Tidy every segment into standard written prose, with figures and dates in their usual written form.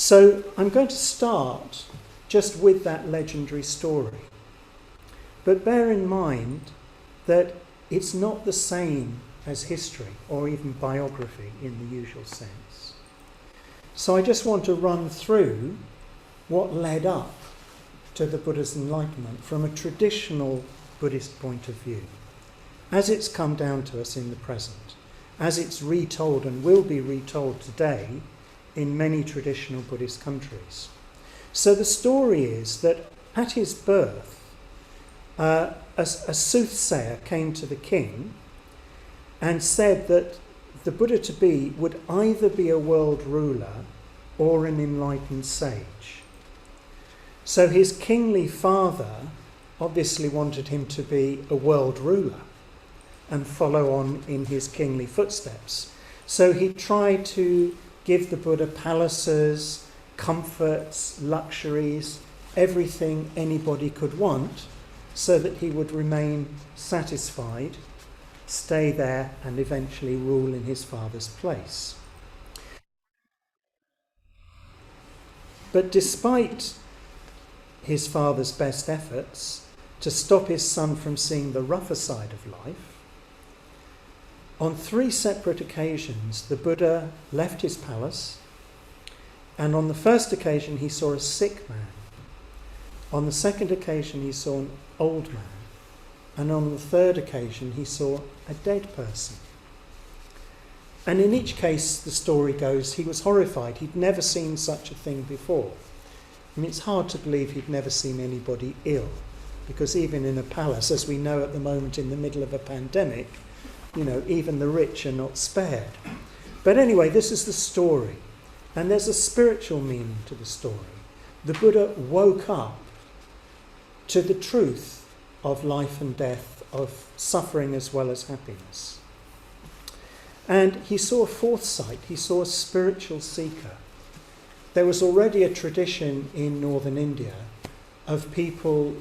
So I'm going to start just with that legendary story. But bear in mind that it's not the same as history or even biography in the usual sense. So I just want to run through what led up to the Buddha's enlightenment from a traditional Buddhist point of view, as it's come down to us in the present, as it's retold and will be retold today in many traditional Buddhist countries. So the story is that at his birth, a soothsayer came to the king and said that the Buddha-to-be would either be a world ruler or an enlightened sage. So his kingly father obviously wanted him to be a world ruler and follow on in his kingly footsteps. So he tried to give the Buddha palaces, comforts, luxuries, everything anybody could want, so that he would remain satisfied, stay there, and eventually rule in his father's place. But despite his father's best efforts to stop his son from seeing the rougher side of life, on 3 separate occasions the Buddha left his palace, and on the first occasion he saw a sick man. On the second occasion he saw an old man, and on the third occasion he saw a dead person. And in each case, the story goes, he was horrified. He'd never seen such a thing before. I mean, it's hard to believe he'd never seen anybody ill, because even in a palace, as we know at the moment in the middle of a pandemic, even the rich are not spared. But anyway, this is the story, and there's a spiritual meaning to the story. The Buddha woke up to the truth of life and death, of suffering as well as happiness. And he saw foresight, he saw a spiritual seeker. There was already a tradition in northern India of people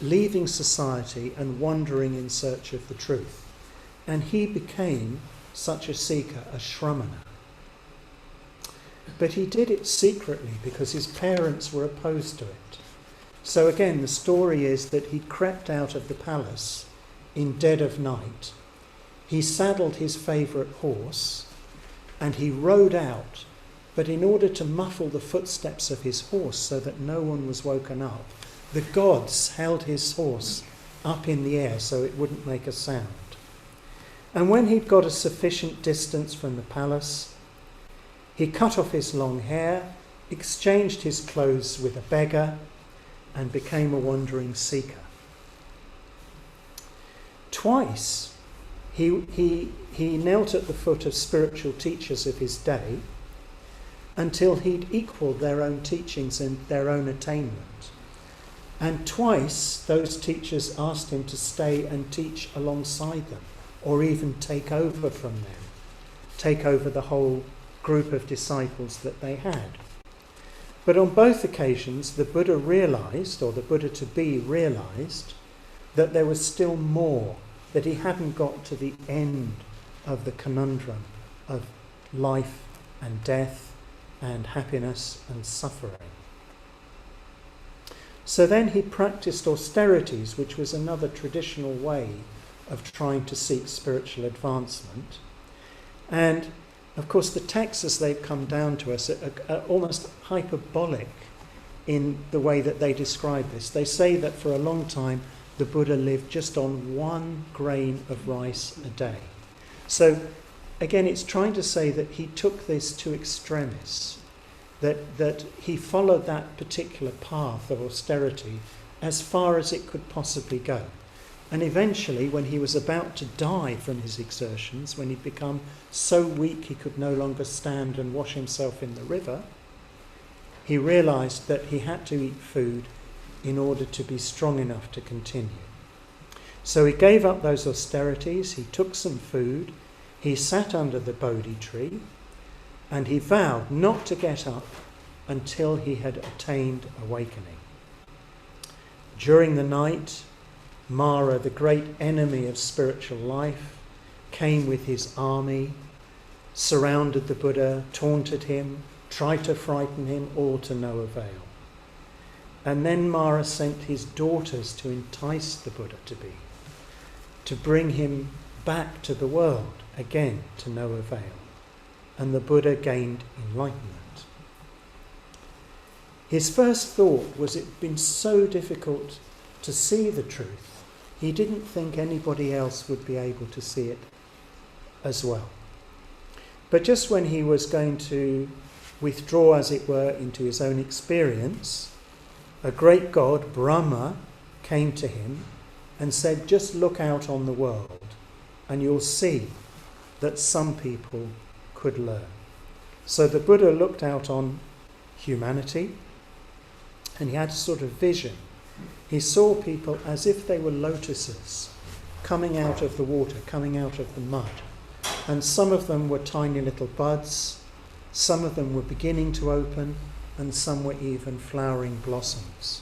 leaving society and wandering in search of the truth. And he became such a seeker, a shramana. But he did it secretly because his parents were opposed to it. So again, the story is that he crept out of the palace in dead of night. He saddled his favourite horse and he rode out, but in order to muffle the footsteps of his horse so that no one was woken up, the gods held his horse up in the air so it wouldn't make a sound. And when he'd got a sufficient distance from the palace, he cut off his long hair, exchanged his clothes with a beggar, and became a wandering seeker. Twice he knelt at the foot of spiritual teachers of his day until he'd equalled their own teachings and their own attainment. And twice those teachers asked him to stay and teach alongside them, or even take over from them, take over the whole group of disciples that they had. But on both occasions, the Buddha realised, or the Buddha-to-be realised, that there was still more, that he hadn't got to the end of the conundrum of life and death and happiness and suffering. So then he practiced austerities, which was another traditional way of trying to seek spiritual advancement. And of course, the texts as they've come down to us are almost hyperbolic in the way that they describe this. They say that for a long time, the Buddha lived just on 1 grain of rice a day. So again, it's trying to say that he took this to extremis, that he followed that particular path of austerity as far as it could possibly go. And eventually, when he was about to die from his exertions, when he'd become so weak he could no longer stand and wash himself in the river, he realised that he had to eat food in order to be strong enough to continue. So he gave up those austerities, he took some food, he sat under the Bodhi tree, and he vowed not to get up until he had attained awakening. During the night, Mara, the great enemy of spiritual life, came with his army, surrounded the Buddha, taunted him, try to frighten him, all to no avail. And then Mara sent his daughters to entice the Buddha to bring him back to the world, again to no avail. And the Buddha gained enlightenment. His first thought was it had been so difficult to see the truth, he didn't think anybody else would be able to see it as well. But just when he was going to withdraw, as it were, into his own experience, a great god, Brahma, came to him and said, just look out on the world and you'll see that some people could learn. So the Buddha looked out on humanity and he had a sort of vision. He saw people as if they were lotuses coming out of the water, coming out of the mud. And some of them were tiny little buds, some of them were beginning to open, and some were even flowering blossoms.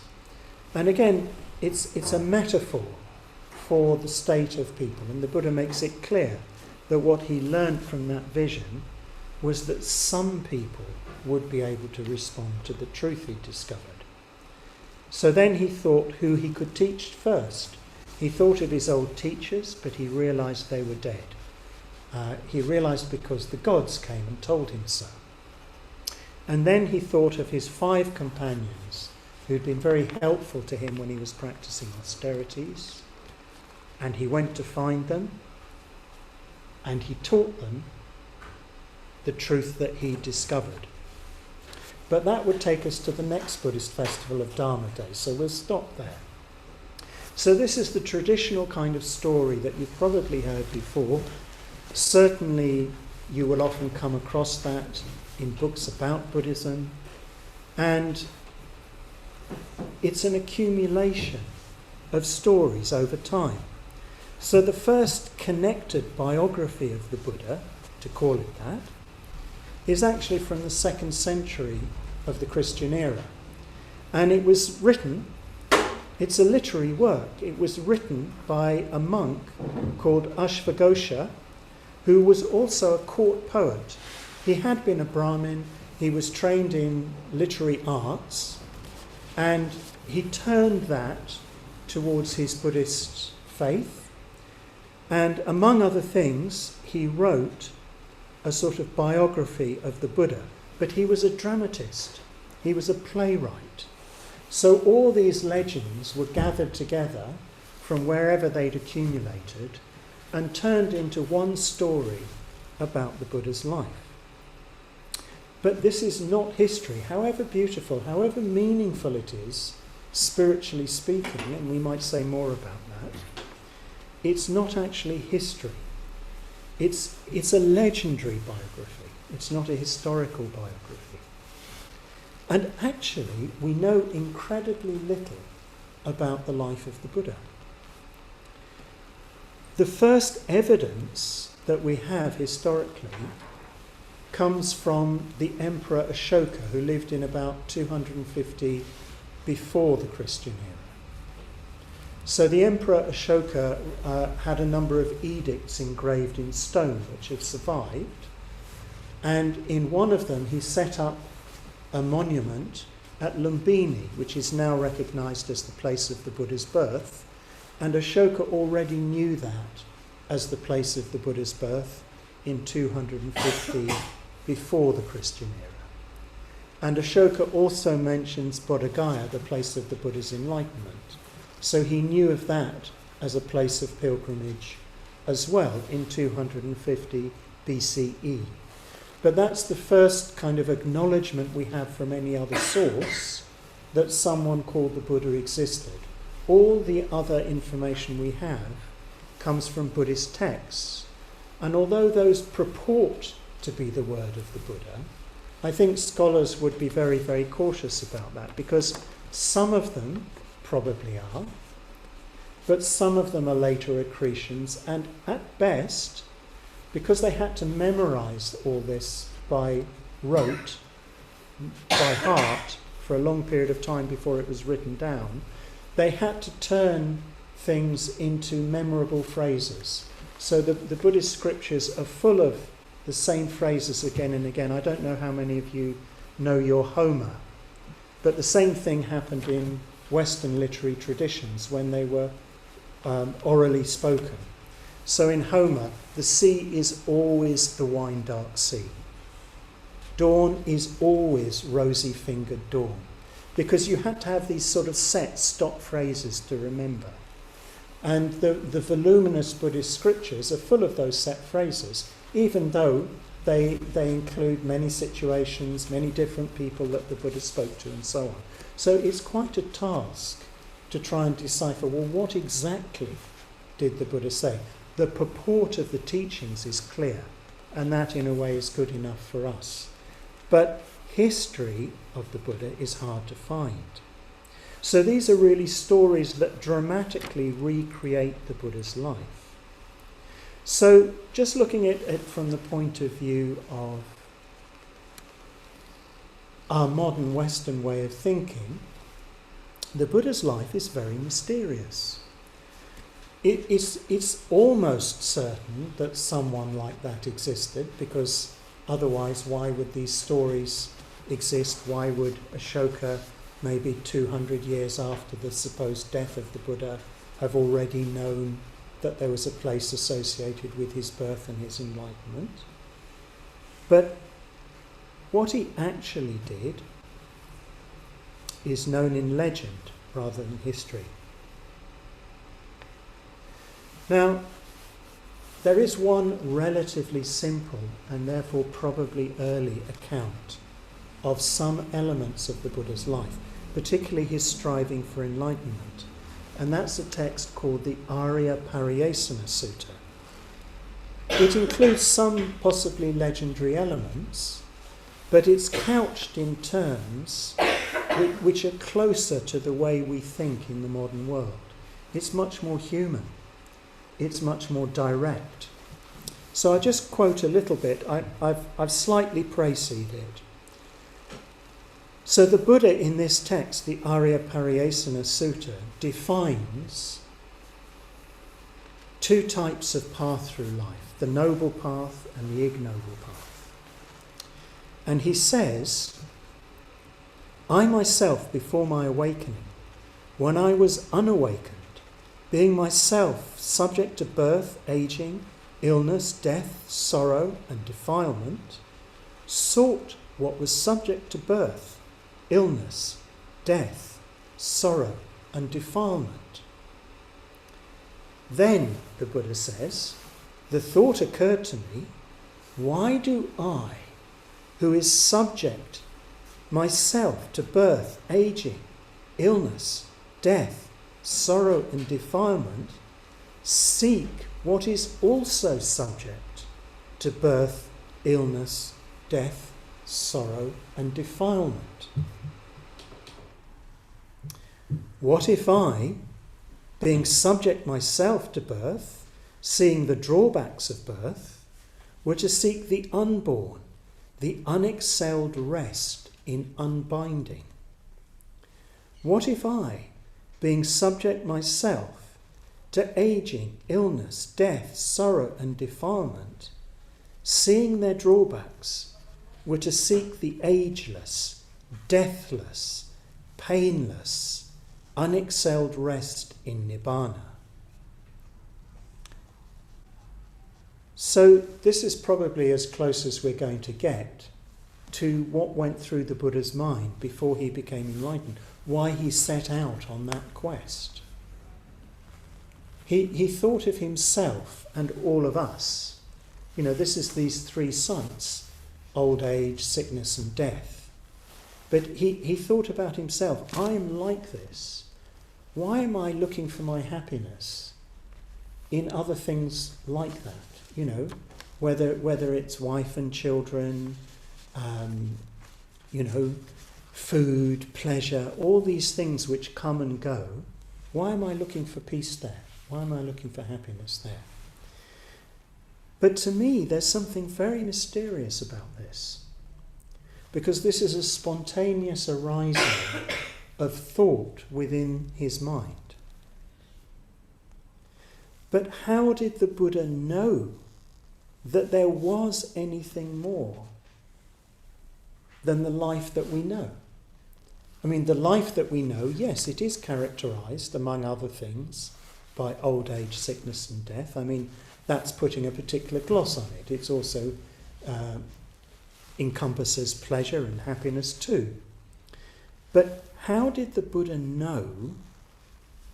And again, it's a metaphor for the state of people. And the Buddha makes it clear that what he learned from that vision was that some people would be able to respond to the truth he discovered. So then he thought who he could teach first. He thought of his old teachers, but he realised they were dead. He realised because the gods came and told him so. And then he thought of his 5 companions who'd been very helpful to him when he was practicing austerities. And he went to find them and he taught them the truth that he discovered. But that would take us to the next Buddhist festival of Dharma Day, so we'll stop there. So this is the traditional kind of story that you've probably heard before. Certainly you will often come across that in books about Buddhism, and it's an accumulation of stories over time. So the first connected biography of the Buddha, to call it that, is actually from the 2nd century of the Christian era. And it was written, it's a literary work, it was written by a monk called Ashoka, who was also a court poet. He had been a Brahmin, he was trained in literary arts, and he turned that towards his Buddhist faith. And among other things, he wrote a sort of biography of the Buddha. But he was a dramatist, he was a playwright. So all these legends were gathered together from wherever they'd accumulated and turned into one story about the Buddha's life. But this is not history, however beautiful, however meaningful it is, spiritually speaking, and we might say more about that. It's not actually history. It's a legendary biography. It's not a historical biography. And actually, we know incredibly little about the life of the Buddha. The first evidence that we have historically comes from the Emperor Ashoka, who lived in about 250 before the Christian era. So the Emperor Ashoka had a number of edicts engraved in stone which have survived. And in one of them he set up a monument at Lumbini, which is now recognised as the place of the Buddha's birth. And Ashoka already knew that as the place of the Buddha's birth in 250 before the Christian era. And Ashoka also mentions Bodhi Tree, the place of the Buddha's enlightenment. So he knew of that as a place of pilgrimage as well in 250 BCE. But that's the first kind of acknowledgement we have from any other source that someone called the Buddha existed. All the other information we have comes from Buddhist texts. And although those purport to be the word of the Buddha, I think scholars would be very, very cautious about that, because some of them probably are, but some of them are later accretions, and at best, because they had to memorize all this by rote, by heart, for a long period of time before it was written down, they had to turn things into memorable phrases. So the Buddhist scriptures are full of the same phrases again and again. I don't know how many of you know your Homer. But the same thing happened in Western literary traditions when they were orally spoken. So in Homer, the sea is always the wine-dark sea. Dawn is always rosy-fingered dawn, because you had to have these sort of set stop phrases to remember. And the voluminous Buddhist scriptures are full of those set phrases, even though they include many situations, many different people that the Buddha spoke to and so on. So it's quite a task to try and decipher, well, what exactly did the Buddha say? The purport of the teachings is clear, and that in a way is good enough for us. But history of the Buddha is hard to find. So these are really stories that dramatically recreate the Buddha's life. So just looking at it from the point of view of our modern Western way of thinking, the Buddha's life is very mysterious. It's almost certain that someone like that existed, because otherwise why would these stories exist? Why would Ashoka, maybe 200 years after the supposed death of the Buddha, have already known that there was a place associated with his birth and his enlightenment? But what he actually did is known in legend rather than history. Now, there is one relatively simple and therefore probably early account of some elements of the Buddha's life, particularly his striving for enlightenment. And that's a text called the Arya Pariasana Suitor. It includes some possibly legendary elements, but it's couched in terms which are closer to the way we think in the modern world. It's much more human. It's much more direct. So I just quote a little bit. I've slightly précised it. So the Buddha in this text, the Arya Pariasana Sutta, defines two types of path through life, the noble path and the ignoble path. And he says, I myself, before my awakening, when I was unawakened, being myself subject to birth, aging, illness, death, sorrow, and defilement, sought what was subject to birth, illness, death, sorrow, and defilement. Then, the Buddha says, the thought occurred to me, why do I, who is subject myself to birth, aging, illness, death, sorrow and defilement, seek what is also subject to birth, illness, death, sorrow and defilement? What if I, being subject myself to birth, seeing the drawbacks of birth, were to seek the unborn, the unexcelled rest in unbinding? What if I, being subject myself to aging, illness, death, sorrow and defilement, seeing their drawbacks, were to seek the ageless, deathless, painless, unexcelled rest in Nibbana? So this is probably as close as we're going to get to what went through the Buddha's mind before he became enlightened, why he set out on that quest. He thought of himself and all of us. You know, this is these three sons, old age, sickness and death. But he thought about himself. I am like this. Why am I looking for my happiness in other things like that? You know, whether it's wife and children, food, pleasure, all these things which come and go. Why am I looking for peace there? Why am I looking for happiness there? But to me, there's something very mysterious about this, because this is a spontaneous arising of thought within his mind. But how did the Buddha know that there was anything more than the life that we know. I mean, the life that we know, yes, it is characterised, among other things, by old age, sickness and death. I mean, that's putting a particular gloss on it. It's also encompasses pleasure and happiness too. But how did the Buddha know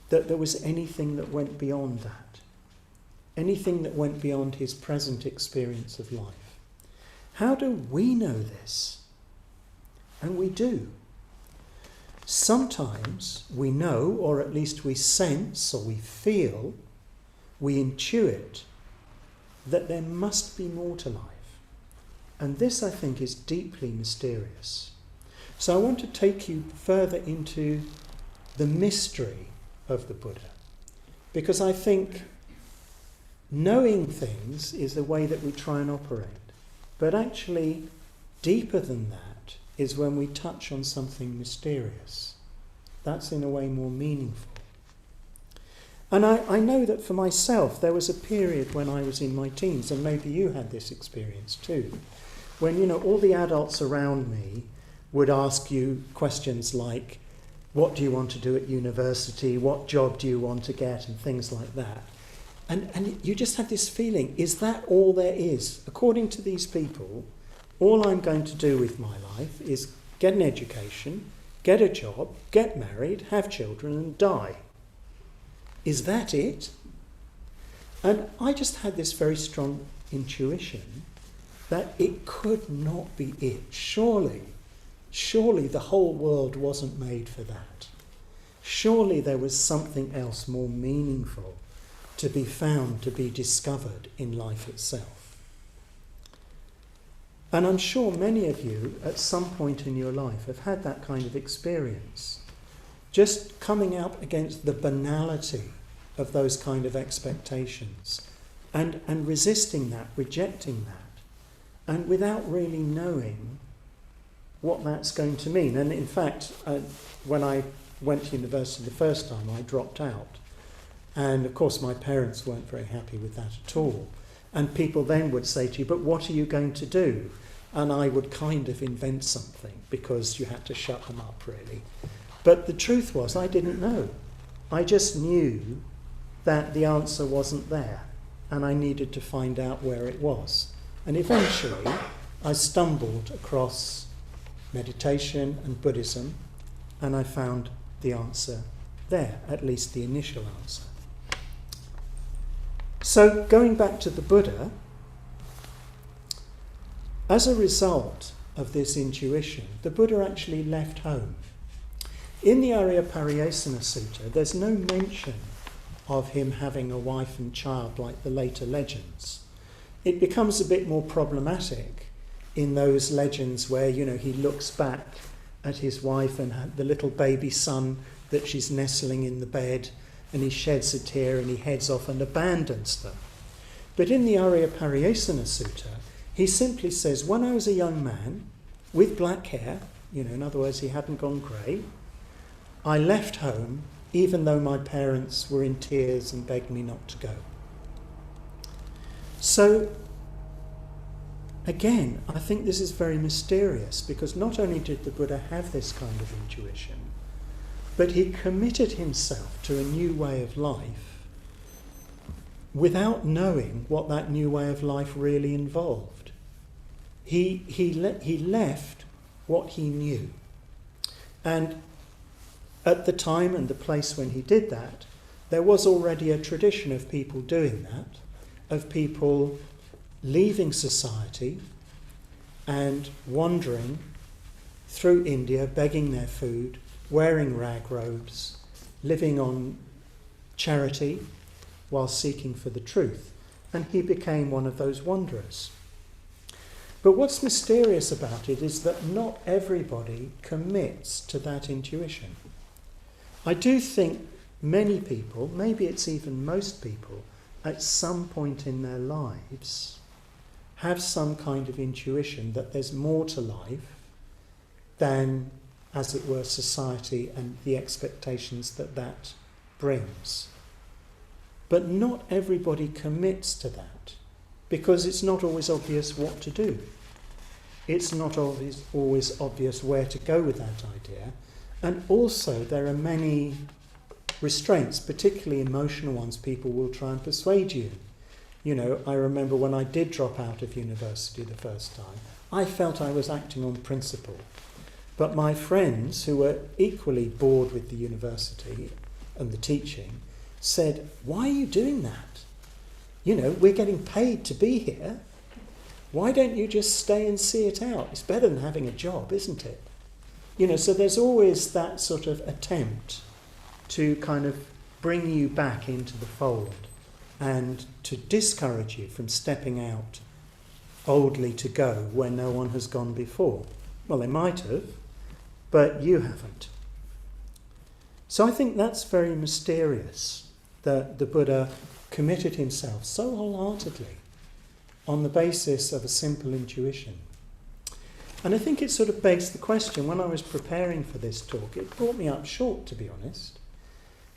that there was anything that went beyond that? Anything that went beyond his present experience of life? How do we know this? And we do. Sometimes we know, or at least we sense, or we feel, we intuit, that there must be more to life. And this, I think, is deeply mysterious. So I want to take you further into the mystery of the Buddha, because I think knowing things is the way that we try and operate. But actually, deeper than that is when we touch on something mysterious. That's in a way more meaningful. And I know that for myself, there was a period when I was in my teens, and maybe you had this experience too, when, you know, all the adults around me would ask you questions like, what do you want to do at university? What job do you want to get? And things like that. And you just have this feeling, is that all there is? According to these people, all I'm going to do with my life is get an education, get a job, get married, have children and die. Is that it? And I just had this very strong intuition that it could not be it. Surely the whole world wasn't made for that. Surely there was something else more meaningful to be found, to be discovered in life itself. And I'm sure many of you at some point in your life have had that kind of experience. Just coming out against the banality of those kind of expectations and resisting that, rejecting that, and without really knowing what that's going to mean. And in fact, when I went to university the first time, I dropped out. And of course my parents weren't very happy with that at all. And people then would say to you, but what are you going to do? And I would kind of invent something because you had to shut them up really. But the truth was I didn't know. I just knew that the answer wasn't there and I needed to find out where it was. And eventually I stumbled across meditation and Buddhism and I found the answer there, at least the initial answer. So going back to the Buddha, as a result of this intuition, the Buddha actually left home. In the Arya Pariasana Sutta, there's no mention of him having a wife and child like the later legends. It becomes a bit more problematic in those legends where, you know, he looks back at his wife and the little baby son that she's nestling in the bed, and he sheds a tear and he heads off and abandons them. But in the Arya Pariasana Sutta, he simply says, when I was a young man with black hair, you know, in other words, he hadn't gone grey, I left home even though my parents were in tears and begged me not to go. So, again, I think this is very mysterious because not only did the Buddha have this kind of intuition, but he committed himself to a new way of life without knowing what that new way of life really involved. He left what he knew. And at the time and the place when he did that, there was already a tradition of people doing that, of people leaving society and wandering through India, begging their food, wearing rag robes, living on charity while seeking for the truth. And he became one of those wanderers. But what's mysterious about it is that not everybody commits to that intuition. I do think many people, maybe it's even most people, at some point in their lives have some kind of intuition that there's more to life than, as it were, society and the expectations that that brings. But not everybody commits to that because it's not always obvious what to do. it's not always obvious where to go with that idea. And also there are many restraints, particularly emotional ones, people will try and persuade you. You know, I remember when I did drop out of university the first time, I felt I was acting on principle. But my friends, who were equally bored with the university and the teaching, said, why are you doing that? You know, we're getting paid to be here. Why don't you just stay and see it out? It's better than having a job, isn't it? You know, so there's always that sort of attempt to kind of bring you back into the fold and to discourage you from stepping out boldly to go where no one has gone before. Well, they might have, but you haven't. So I think that's very mysterious, that the Buddha committed himself so wholeheartedly on the basis of a simple intuition. And I think it sort of begs the question, when I was preparing for this talk, it brought me up short, to be honest,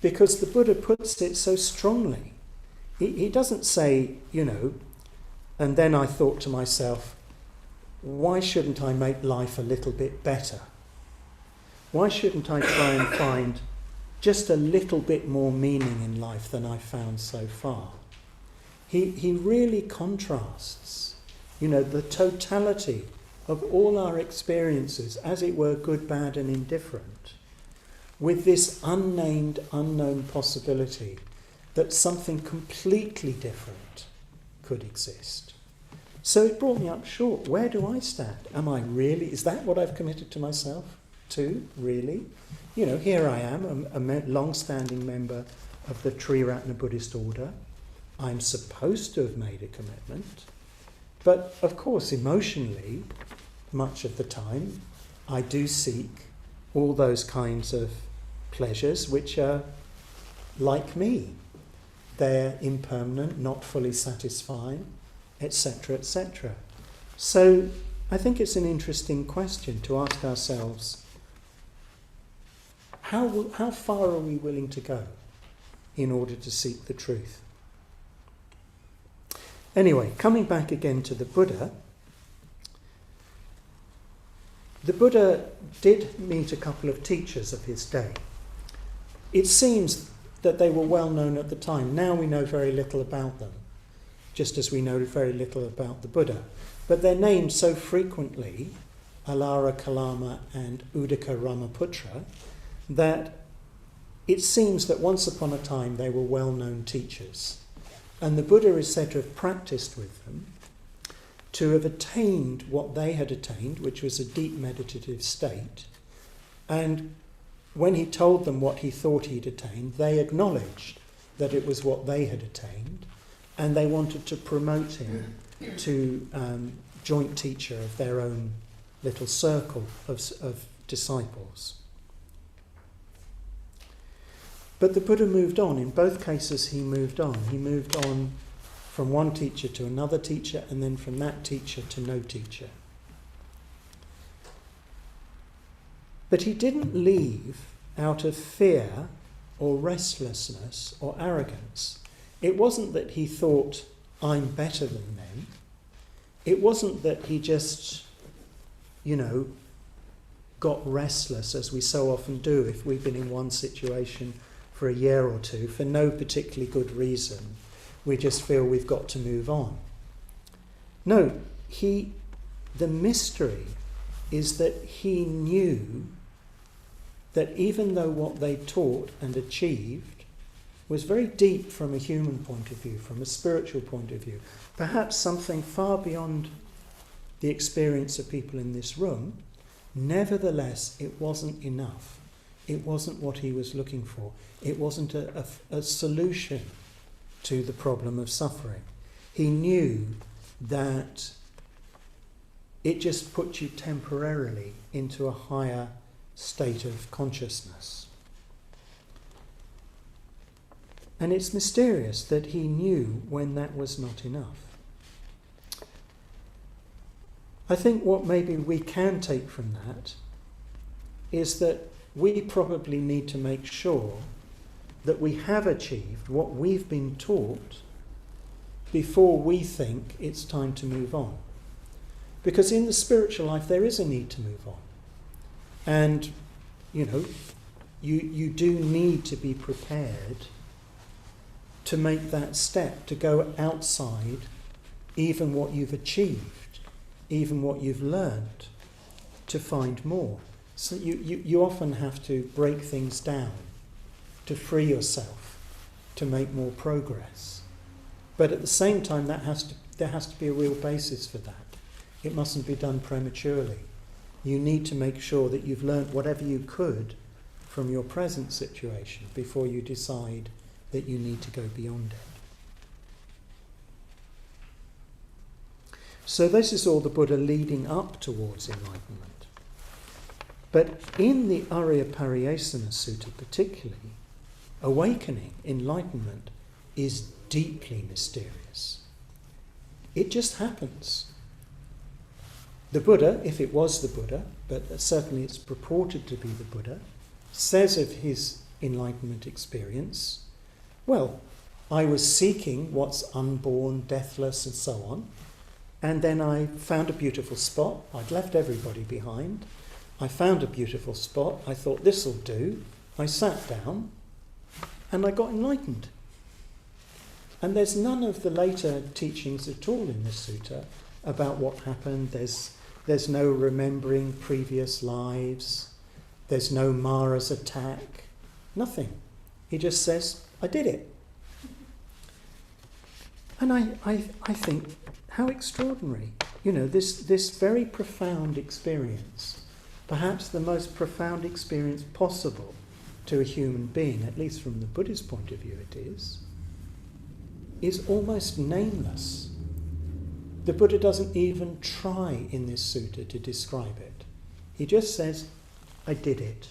because the Buddha puts it so strongly. He doesn't say, you know, and then I thought to myself, why shouldn't I make life a little bit better? Why shouldn't I try and find just a little bit more meaning in life than I've found so far? He really contrasts, you know, the totality of all our experiences, as it were, good, bad and indifferent, with this unnamed, unknown possibility that something completely different could exist. So it brought me up short. Where do I stand? Am I really, is that what I've committed to myself to, really? You know, here I am, a long-standing member of the Triratna Buddhist order. I'm supposed to have made a commitment. But of course, emotionally, much of the time, I do seek all those kinds of pleasures which are like me. They're impermanent, not fully satisfying, etc., etc. So I think it's an interesting question to ask ourselves, how far are we willing to go in order to seek the truth? Anyway, coming back again to the Buddha did meet a couple of teachers of his day. It seems that they were well known at the time. Now we know very little about them, just as we know very little about the Buddha. But they're named so frequently, Alara Kalama and Uddaka Ramaputra, that it seems that once upon a time they were well-known teachers. And the Buddha is said to have practiced with them, to have attained what they had attained, which was a deep meditative state. And when he told them what he thought he'd attained, they acknowledged that it was what they had attained, and they wanted to promote him to joint teacher of their own little circle of disciples. But the Buddha moved on. In both cases he moved on. He moved on from one teacher to another teacher, and then from that teacher to no teacher. But he didn't leave out of fear or restlessness or arrogance. It wasn't that he thought, I'm better than them. It wasn't that he just, got restless, as we so often do if we've been in one situation for a year or two for no particularly good reason. We just feel we've got to move on. No, the mystery is that he knew that even though what they taught and achieved was very deep from a human point of view, from a spiritual point of view, perhaps something far beyond the experience of people in this room, nevertheless it wasn't enough. It wasn't what he was looking for. It wasn't a solution to the problem of suffering. He knew that it just put you temporarily into a higher state of consciousness. And it's mysterious that he knew when that was not enough. I think what maybe we can take from that is that we probably need to make sure that we have achieved what we've been taught before we think it's time to move on. Because in the spiritual life there is a need to move on. And, you do need to be prepared to make that step, to go outside even what you've achieved, even what you've learned, to find more. So you often have to break things down to free yourself, to make more progress. But at the same time, there has to be a real basis for that. It mustn't be done prematurely. You need to make sure that you've learnt whatever you could from your present situation before you decide that you need to go beyond it. So this is all the Buddha leading up towards enlightenment. But in the Arya Pariasana Sutta particularly, awakening, enlightenment, is deeply mysterious. It just happens. The Buddha, if it was the Buddha, but certainly it's purported to be the Buddha, says of his enlightenment experience, well, I was seeking what's unborn, deathless, and so on, and then I found a beautiful spot. I'd left everybody behind. I found a beautiful spot. I thought, this'll do. I sat down, and I got enlightened. And there's none of the later teachings at all in this sutta about what happened. There's no remembering previous lives. There's no Mara's attack. Nothing. He just says, I did it. And I think, how extraordinary. This very profound experience, perhaps the most profound experience possible to a human being, at least from the Buddhist point of view it is almost nameless. The Buddha doesn't even try in this sutta to describe it. He just says, I did it.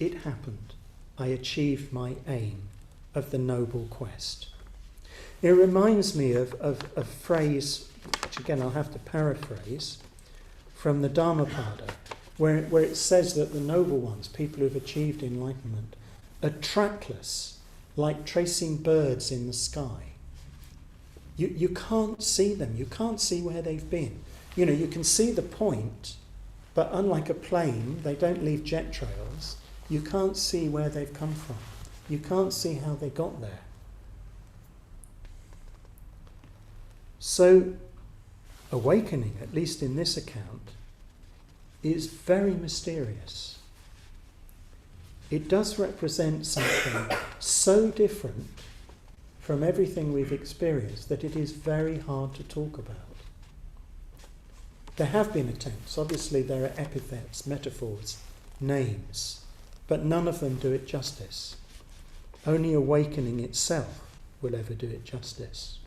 It happened. I achieved my aim of the noble quest. It reminds me of a phrase, which again I'll have to paraphrase, from the Dhammapada, where it says that the noble ones, people who've achieved enlightenment, are trackless, like tracing birds in the sky. You can't see them. You can't see where they've been. You can see the point, but unlike a plane, they don't leave jet trails. You can't see where they've come from. You can't see how they got there. So, awakening, at least in this account, is very mysterious. It does represent something so different from everything we've experienced that it is very hard to talk about. There have been attempts. Obviously there are epithets, metaphors, names, but none of them do it justice. Only awakening itself will ever do it justice.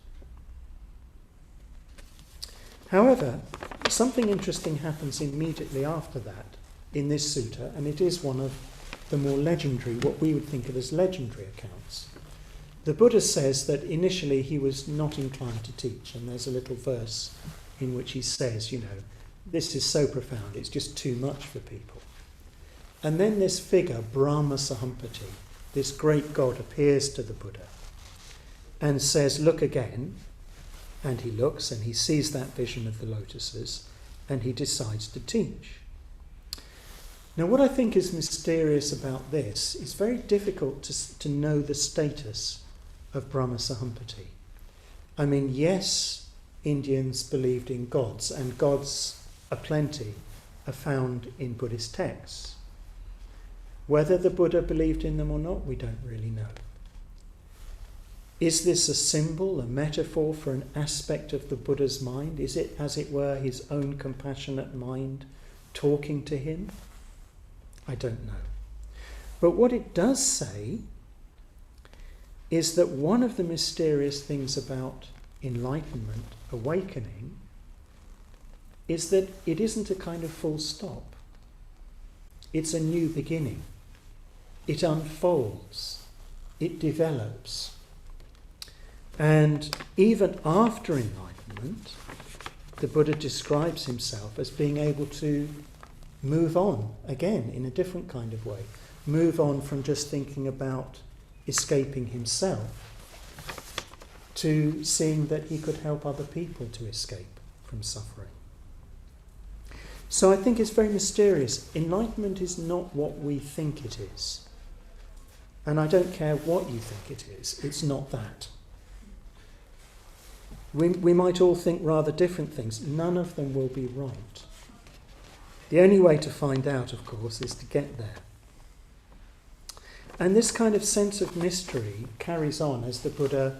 However, something interesting happens immediately after that in this sutta, and it is one of the more legendary, what we would think of as legendary accounts. The Buddha says that initially he was not inclined to teach, and there's a little verse in which he says, this is so profound, it's just too much for people. And then this figure, Brahma Sahampati, this great god, appears to the Buddha and says, look again. And he looks and he sees that vision of the lotuses and he decides to teach. Now what I think is mysterious about this is very difficult to know the status of Brahma Sahampati. I mean, yes, Indians believed in gods, and gods aplenty are found in Buddhist texts. Whether the Buddha believed in them or not, we don't really know. Is this a symbol, a metaphor for an aspect of the Buddha's mind? Is it, as it were, his own compassionate mind talking to him? I don't know. But what it does say is that one of the mysterious things about enlightenment, awakening, is that it isn't a kind of full stop. It's a new beginning. It unfolds. It develops. And even after enlightenment, the Buddha describes himself as being able to move on, again, in a different kind of way. Move on from just thinking about escaping himself to seeing that he could help other people to escape from suffering. So I think it's very mysterious. Enlightenment is not what we think it is. And I don't care what you think it is, it's not that. We might all think rather different things. None of them will be right. The only way to find out, of course, is to get there. And this kind of sense of mystery carries on as the Buddha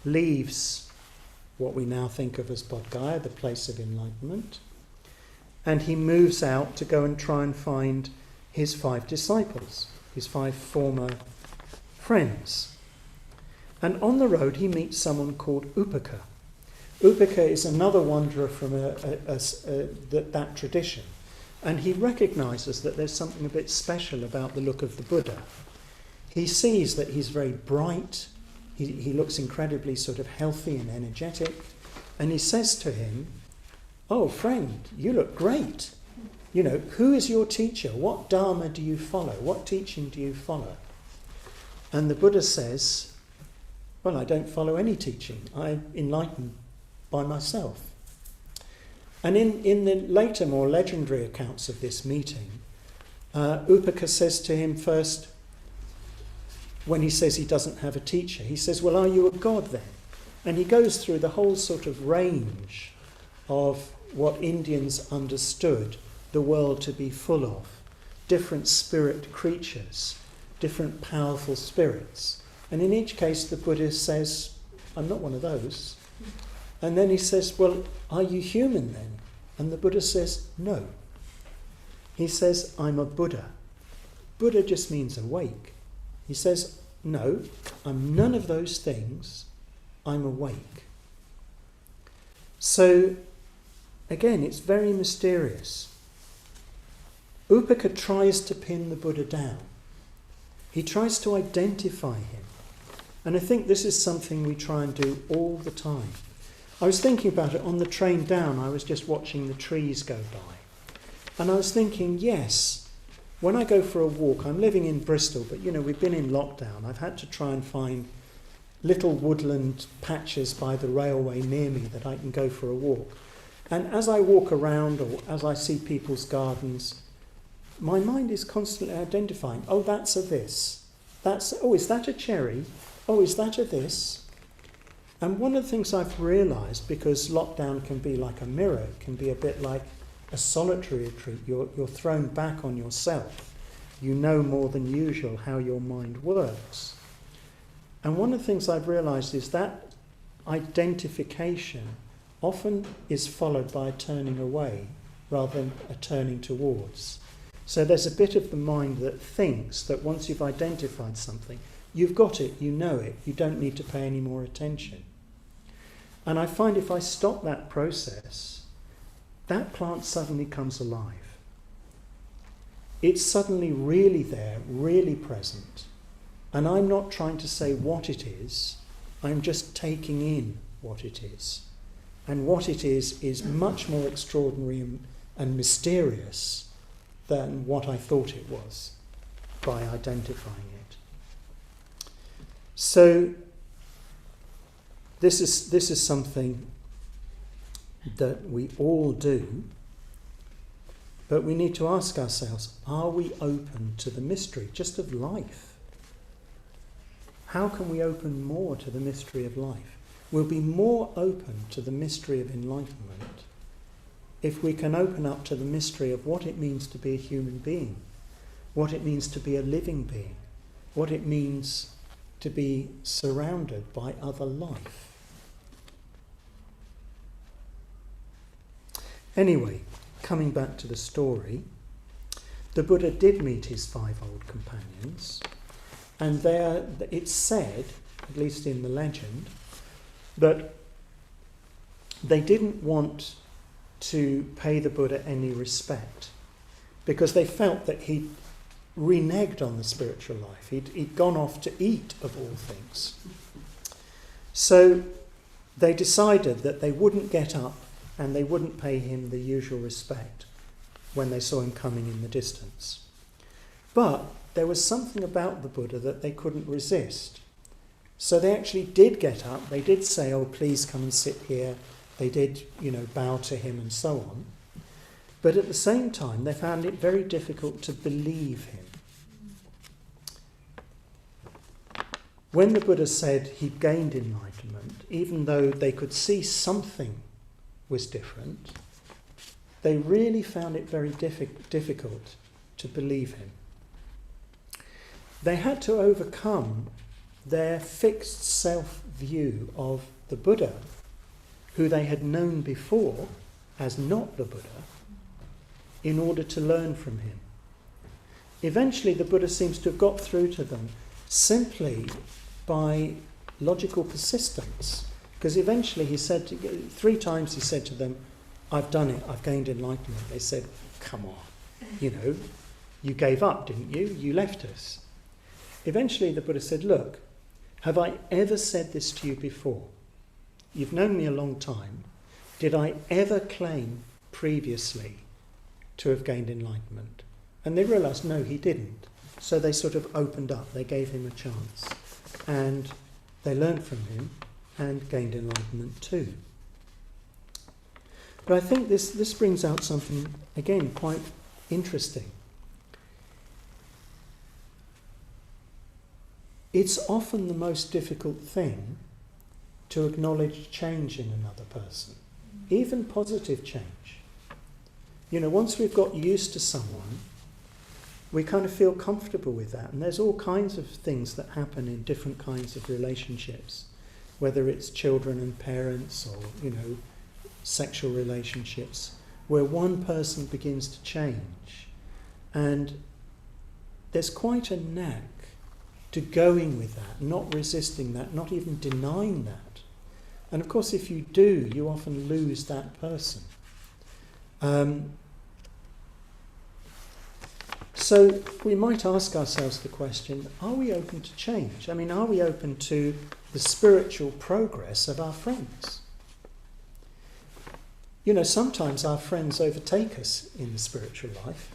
leaves what we now think of as Bodh Gaya, the place of enlightenment, and he moves out to go and try and find his 5 disciples, his 5 former friends. And on the road he meets someone called Upaka. Upaka is another wanderer from that tradition, and he recognises that there's something a bit special about the look of the Buddha. He sees that he's very bright, he looks incredibly sort of healthy and energetic, and he says to him, "Oh, friend, you look great. You know, who is your teacher? What dharma do you follow? What teaching do you follow?" And the Buddha says, "Well, I don't follow any teaching. I'm enlightened by myself." And in the later, more legendary accounts of this meeting, Upaka says to him first, when he says he doesn't have a teacher, he says, "Well, are you a god then?" And he goes through the whole sort of range of what Indians understood the world to be full of. Different spirit creatures, different powerful spirits. And in each case the Buddha says, "I'm not one of those." And then he says, "Well, are you human then?" And the Buddha says, "No." He says, "I'm a Buddha." Buddha just means awake. He says, "No, I'm none of those things. I'm awake." So, again, it's very mysterious. Upaka tries to pin the Buddha down. He tries to identify him. And I think this is something we try and do all the time. I was thinking about it on the train down. I was just watching the trees go by. And I was thinking, yes, when I go for a walk, I'm living in Bristol, but we've been in lockdown. I've had to try and find little woodland patches by the railway near me that I can go for a walk. And as I walk around or as I see people's gardens, my mind is constantly identifying, oh, that's a this. Is that a cherry? Oh, is that a this? And one of the things I've realised, because lockdown can be like a mirror, it can be a bit like a solitary retreat. You're thrown back on yourself. You know more than usual how your mind works. And one of the things I've realised is that identification often is followed by a turning away rather than a turning towards. So there's a bit of the mind that thinks that once you've identified something, you've got it, you know it, you don't need to pay any more attention. And I find if I stop that process, that plant suddenly comes alive. It's suddenly really there, really present. And I'm not trying to say what it is, I'm just taking in what it is. And what it is much more extraordinary and mysterious than what I thought it was by identifying it. So this is something that we all do, but we need to ask ourselves, are we open to the mystery just of life? How can we open more to the mystery of life? We'll be more open to the mystery of enlightenment if we can open up to the mystery of what it means to be a human being, what it means to be a living being, what it means to be surrounded by other life. Anyway, coming back to the story, the Buddha did meet his 5 old companions, and there it's said, at least in the legend, that they didn't want to pay the Buddha any respect because they felt that he'd reneged on the spiritual life. He'd gone off to eat, of all things. So they decided that they wouldn't get up and they wouldn't pay him the usual respect when they saw him coming in the distance. But there was something about the Buddha that they couldn't resist. So they actually did get up, they did say, oh, please come and sit here. They did, bow to him and so on. But at the same time, they found it very difficult to believe him. When the Buddha said he gained enlightenment, even though they could see something was different, they really found it very difficult to believe him. They had to overcome their fixed self-view of the Buddha, who they had known before as not the Buddha, in order to learn from him. Eventually the Buddha seems to have got through to them simply by logical persistence, because eventually he said, 3 times he said to them, I've done it, I've gained enlightenment. They said, come on, you gave up, didn't you? You left us. Eventually the Buddha said, look, have I ever said this to you before? You've known me a long time. Did I ever claim previously to have gained enlightenment? And they realised, no, he didn't. So they sort of opened up, they gave him a chance. And they learned from him and gained enlightenment too. But I think this brings out something, again, quite interesting. It's often the most difficult thing to acknowledge change in another person, even positive change. Once we've got used to someone, we kind of feel comfortable with that. And there's all kinds of things that happen in different kinds of relationships, whether it's children and parents or, sexual relationships, where one person begins to change. And there's quite a knack to going with that, not resisting that, not even denying that. And of course, if you do, you often lose that person. So we might ask ourselves the question, are we open to change? Are we open to the spiritual progress of our friends? Sometimes our friends overtake us in the spiritual life.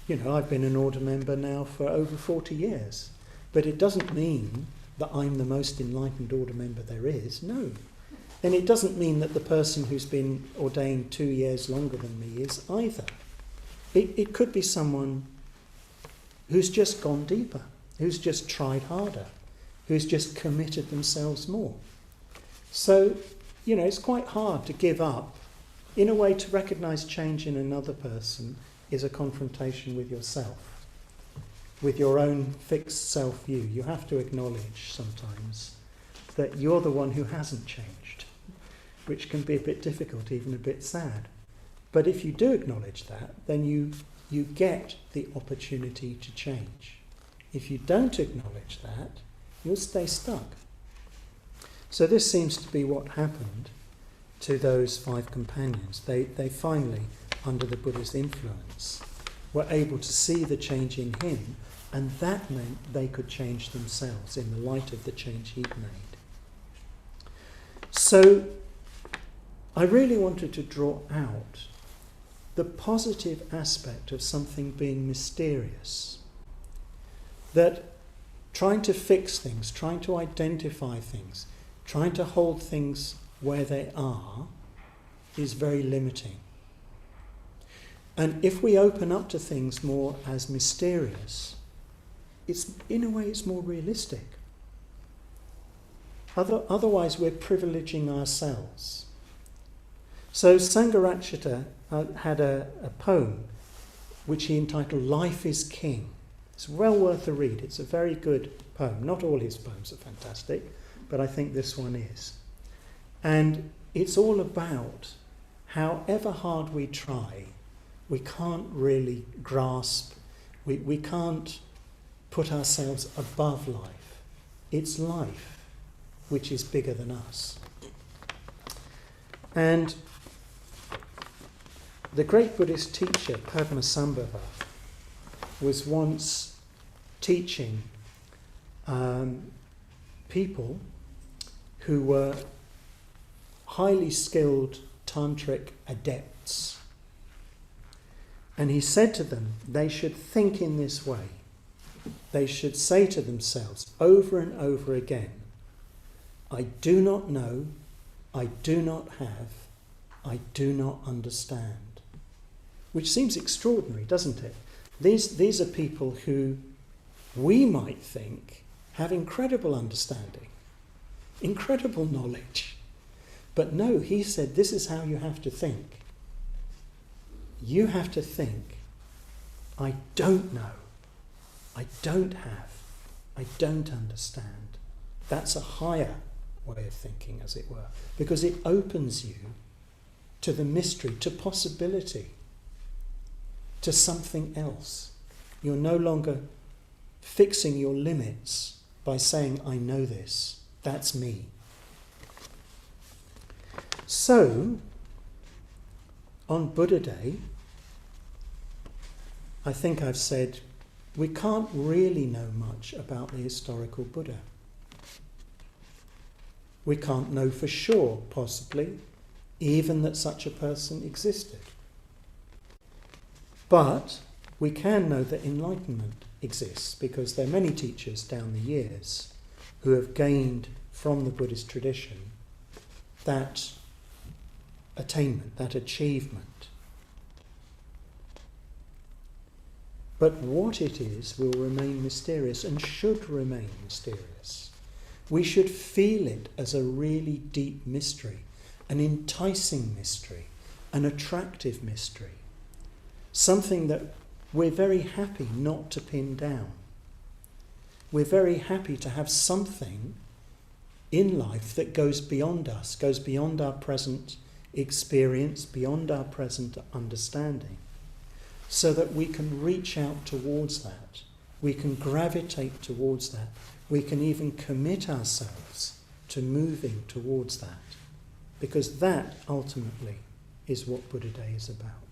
I've been an order member now for over 40 years, but it doesn't mean that I'm the most enlightened order member there is, no. And it doesn't mean that the person who's been ordained 2 years longer than me is either. It could be someone who's just gone deeper, who's just tried harder, who's just committed themselves more. So, it's quite hard to give up. In a way, to recognise change in another person is a confrontation with yourself, with your own fixed self-view. You have to acknowledge sometimes that you're the one who hasn't changed, which can be a bit difficult, even a bit sad. But if you do acknowledge that, then you get the opportunity to change. If you don't acknowledge that, you'll stay stuck. So this seems to be what happened to those 5 companions. They finally, under the Buddha's influence, were able to see the change in him, and that meant they could change themselves in the light of the change he'd made. So I really wanted to draw out the positive aspect of something being mysterious. That trying to fix things, trying to identify things, trying to hold things where they are is very limiting. And if we open up to things more as mysterious, in a way it's more realistic. Otherwise we're privileging ourselves. So Sangharakshita had a poem which he entitled Life is King. It's well worth a read. It's a very good poem. Not all his poems are fantastic, but I think this one is. And it's all about however hard we try, we can't really grasp, we can't put ourselves above life. It's life which is bigger than us. And the great Buddhist teacher, Padmasambhava, was once teaching people who were highly skilled tantric adepts. And he said to them, they should think in this way. They should say to themselves over and over again, I do not know, I do not have, I do not understand. which seems extraordinary, doesn't it? These are people who we might think have incredible understanding, incredible knowledge. But no, he said this is how you have to think. You have to think, I don't know, I don't have, I don't understand. That's a higher way of thinking, as it were, because it opens you to the mystery, to possibility, to something else. You're no longer fixing your limits by saying, I know this, that's me. So, on Buddha Day, I think I've said we can't really know much about the historical Buddha. We can't know for sure, possibly, even that such a person existed. But we can know that enlightenment exists, because there are many teachers down the years who have gained from the Buddhist tradition that attainment, that achievement. But what it is will remain mysterious, and should remain mysterious. We should feel it as a really deep mystery, an enticing mystery, an attractive mystery, something that we're very happy not to pin down. We're very happy to have something in life that goes beyond us, goes beyond our present experience, beyond our present understanding, so that we can reach out towards that. We can gravitate towards that. We can even commit ourselves to moving towards that, because that ultimately is what Buddha Day is about.